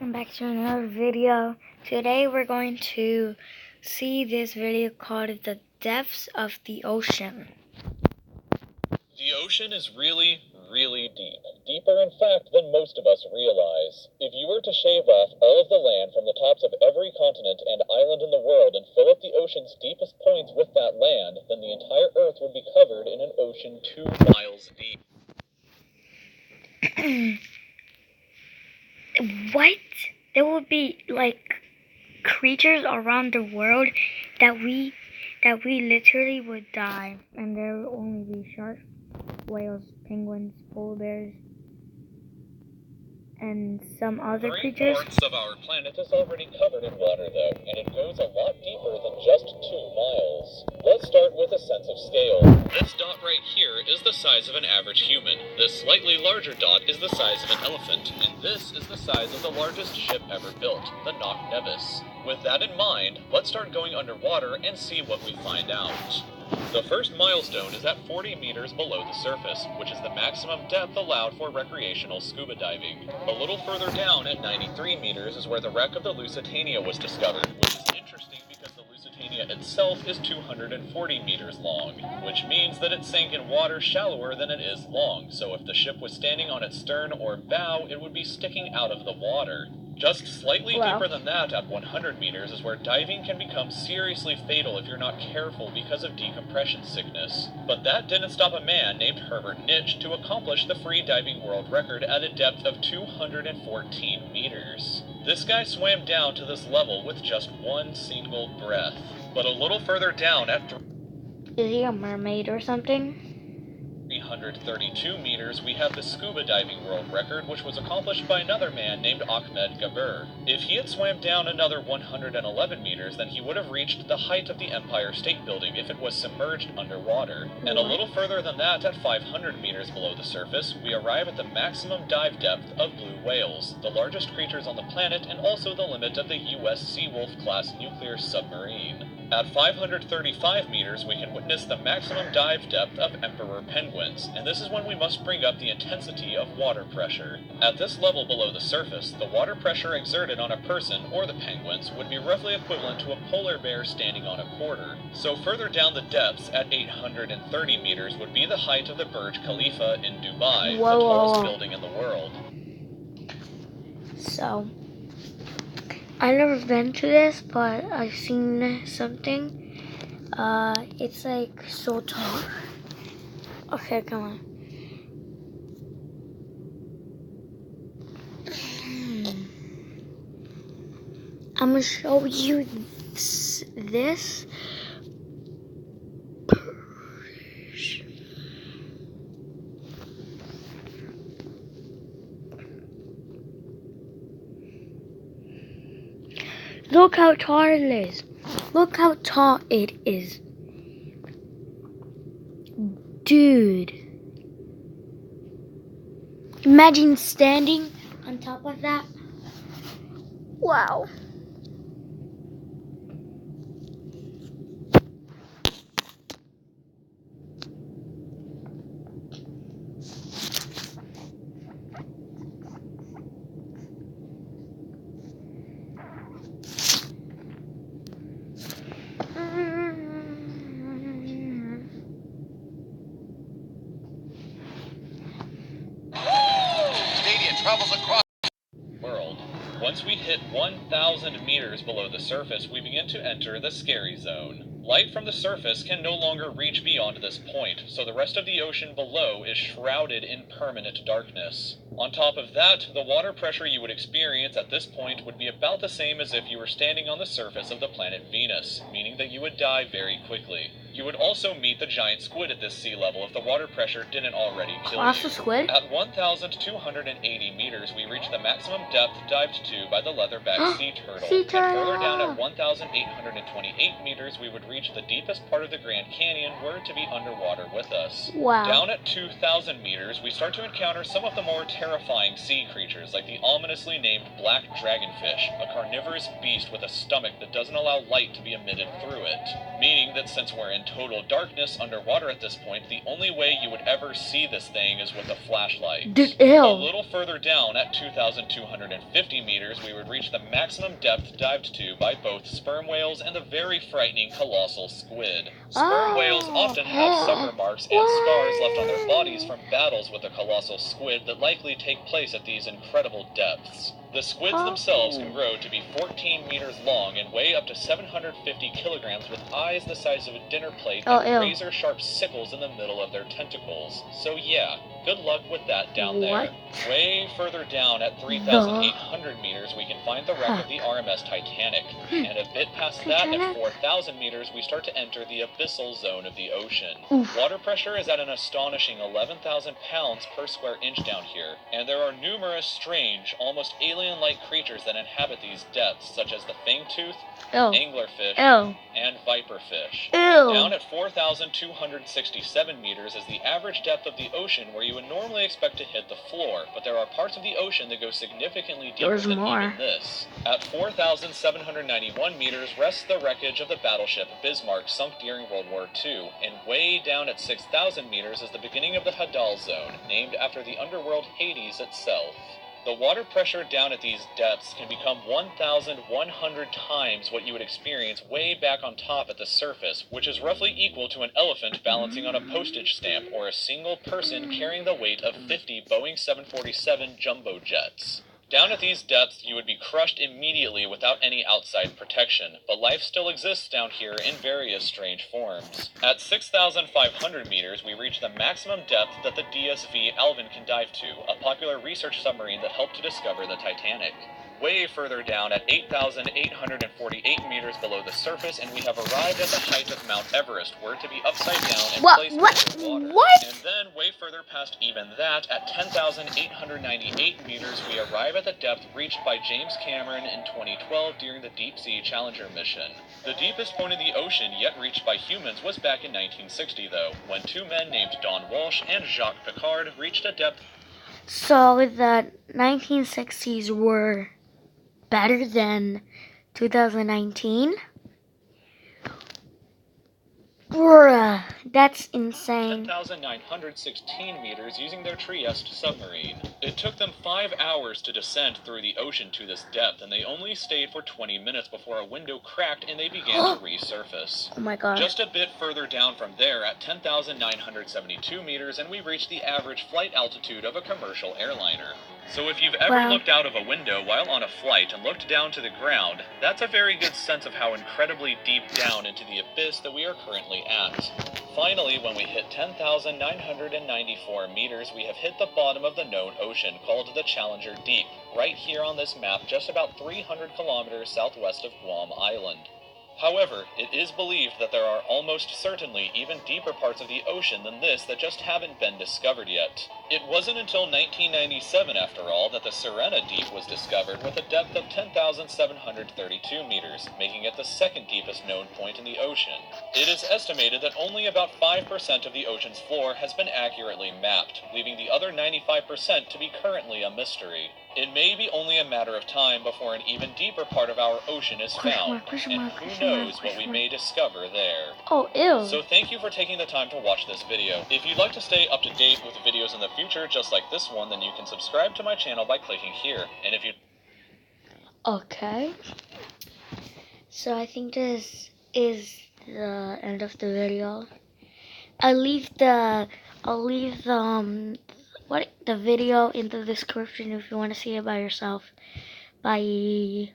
Welcome back to another video. Today we're going to see this video called The Depths of the Ocean. The ocean is really, really deep. Deeper, in fact, than most of us realize. If you were to shave off all of the land from the tops of every continent and island in the world and fill up the ocean's deepest points with that land, then the entire Earth would be covered in an ocean 2 miles deep. What? There will be like creatures around the world that we literally would die, and there will only be sharks, whales, penguins, polar bears, and some other creatures. 3/4 of our planet is already covered in water, though, and it goes a lot deeper than just 2 miles. Let's start with a sense of scale. This dot right here is the size of an average human. This slightly larger dot is the size of an elephant, and this is the size of the largest ship ever built, the Knock Nevis. With that in mind, let's start going underwater and see what we find out. The first milestone is at 40 meters below the surface, which is the maximum depth allowed for recreational scuba diving. A little further down at 93 meters is where the wreck of the Lusitania was discovered, which is interesting because the Lusitania itself is 240 meters long, which means that it sank in water shallower than it is long, so if the ship was standing on its stern or bow, it would be sticking out of the water. Just slightly deeper than that, at 100 meters, is where diving can become seriously fatal if you're not careful because of decompression sickness. But that didn't stop a man named Herbert Nitsch to accomplish the free diving world record at a depth of 214 meters. This guy swam down to this level with just one single breath. But a little further down at Is he a mermaid or something? 332 meters, we have the scuba diving world record, which was accomplished by another man named Ahmed Gabir. If he had swam down another 111 meters, then he would have reached the height of the Empire State Building if it was submerged underwater. And a little further than that, at 500 meters below the surface, we arrive at the maximum dive depth of blue whales, the largest creatures on the planet and also the limit of the U.S. Seawolf-class nuclear submarine. At 535 meters, we can witness the maximum dive depth of emperor penguins, and this is when we must bring up the intensity of water pressure. At this level below the surface, the water pressure exerted on a person, or the penguins, would be roughly equivalent to a polar bear standing on a quarter. So further down the depths, at 830 meters, would be the height of the Burj Khalifa in Dubai, the tallest building in the world. So, I've never been to this, but I've seen something. It's like so tall. Okay, come on. I'm gonna show you this. Look how tall it is. Look how tall it is. Dude. Imagine standing on top of that. Wow. Travels across the world. Once we hit 1,000 meters below the surface, we begin to enter the scary zone. Light from the surface can no longer reach beyond this point, so the rest of the ocean below is shrouded in permanent darkness. On top of that, the water pressure you would experience at this point would be about the same as if you were standing on the surface of the planet Venus, meaning that you would die very quickly. You would also meet the giant squid at this sea level if the water pressure didn't already kill you. Squid? At 1,280 meters, we reach the maximum depth dived to by the leatherback sea turtle. And further down at 1,828 meters, we would reach the deepest part of the Grand Canyon, were it to be underwater with us. Wow. Down at 2,000 meters, we start to encounter some of the more terrifying sea creatures, like the ominously named black dragonfish, a carnivorous beast with a stomach that doesn't allow light to be emitted through it, meaning that since we're in total darkness underwater at this point. The only way you would ever see this thing is with a flashlight. Dude, A ew. little further down at 2,250 meters, we would reach the maximum depth dived to by both sperm whales and the very frightening colossal squid. Sperm whales often have sucker marks and scars left on their bodies from battles with the colossal squid that likely take place at these incredible depths. The squids themselves can grow to be 14 meters long and weigh up to 750 kilograms with eyes the size of a dinner plate and razor-sharp sickles in the middle of their tentacles. So yeah, good luck with that down there. Way further down at 3,800 meters, we can find the wreck of the RMS Titanic. And a bit past that, at 4,000 meters, we start to enter the abyssal zone of the ocean. Water pressure is at an astonishing 11,000 pounds per square inch down here, and there are numerous strange, almost alien-like creatures that inhabit these depths, such as the fangtooth, anglerfish, and viperfish. Down at 4,267 meters is the average depth of the ocean where you would normally expect to hit the floor, but there are parts of the ocean that go significantly deeper than even this. At 4,791 meters rests the wreckage of the battleship Bismarck, sunk during World War II, and way down at 6,000 meters is the beginning of the Hadal Zone, named after the underworld Hades itself. The water pressure down at these depths can become 1,100 times what you would experience way back on top at the surface, which is roughly equal to an elephant balancing on a postage stamp or a single person carrying the weight of 50 Boeing 747 jumbo jets. Down at these depths, you would be crushed immediately without any outside protection, but life still exists down here in various strange forms. At 6,500 meters, we reach the maximum depth that the DSV Alvin can dive to, a popular research submarine that helped to discover the Titanic. Way further down at 8,848 meters below the surface, and we have arrived at the height of Mount Everest, where to be upside down and placed under water. And then, way further past even that, at 10,898 meters, we arrive at the depth reached by James Cameron in 2012 during the Deep Sea Challenger mission. The deepest point in the ocean yet reached by humans was back in 1960, though, when two men named Don Walsh and Jacques Piccard reached a depth. So the 1960s were better than 2019? Bruh, that's insane. 10,916 meters using their Trieste submarine. It took them 5 hours to descend through the ocean to this depth, and they only stayed for 20 minutes before a window cracked and they began to resurface. Oh my god. Just a bit further down from there at 10,972 meters, and we reached the average flight altitude of a commercial airliner. So if you've ever looked out of a window while on a flight and looked down to the ground, that's a very good sense of how incredibly deep down into the abyss that we are currently at. Finally, when we hit 10,994 meters, we have hit the bottom of the known ocean, called the Challenger Deep, right here on this map, just about 300 kilometers southwest of Guam Island. However, it is believed that there are almost certainly even deeper parts of the ocean than this that just haven't been discovered yet. It wasn't until 1997, after all, that the Sirena Deep was discovered with a depth of 10,732 meters, making it the second deepest known point in the ocean. It is estimated that only about 5% of the ocean's floor has been accurately mapped, leaving the other 95% to be currently a mystery. It may be only a matter of time before an even deeper part of our ocean is found, and who knows what we may discover there. Oh, ew. So thank you for taking the time to watch this video. If you'd like to stay up to date with videos in the future just like this one, then you can subscribe to my channel by clicking here. And if you... Okay. So I think this is the end of the video. I'll leave the video in the description if you want to see it by yourself. Bye.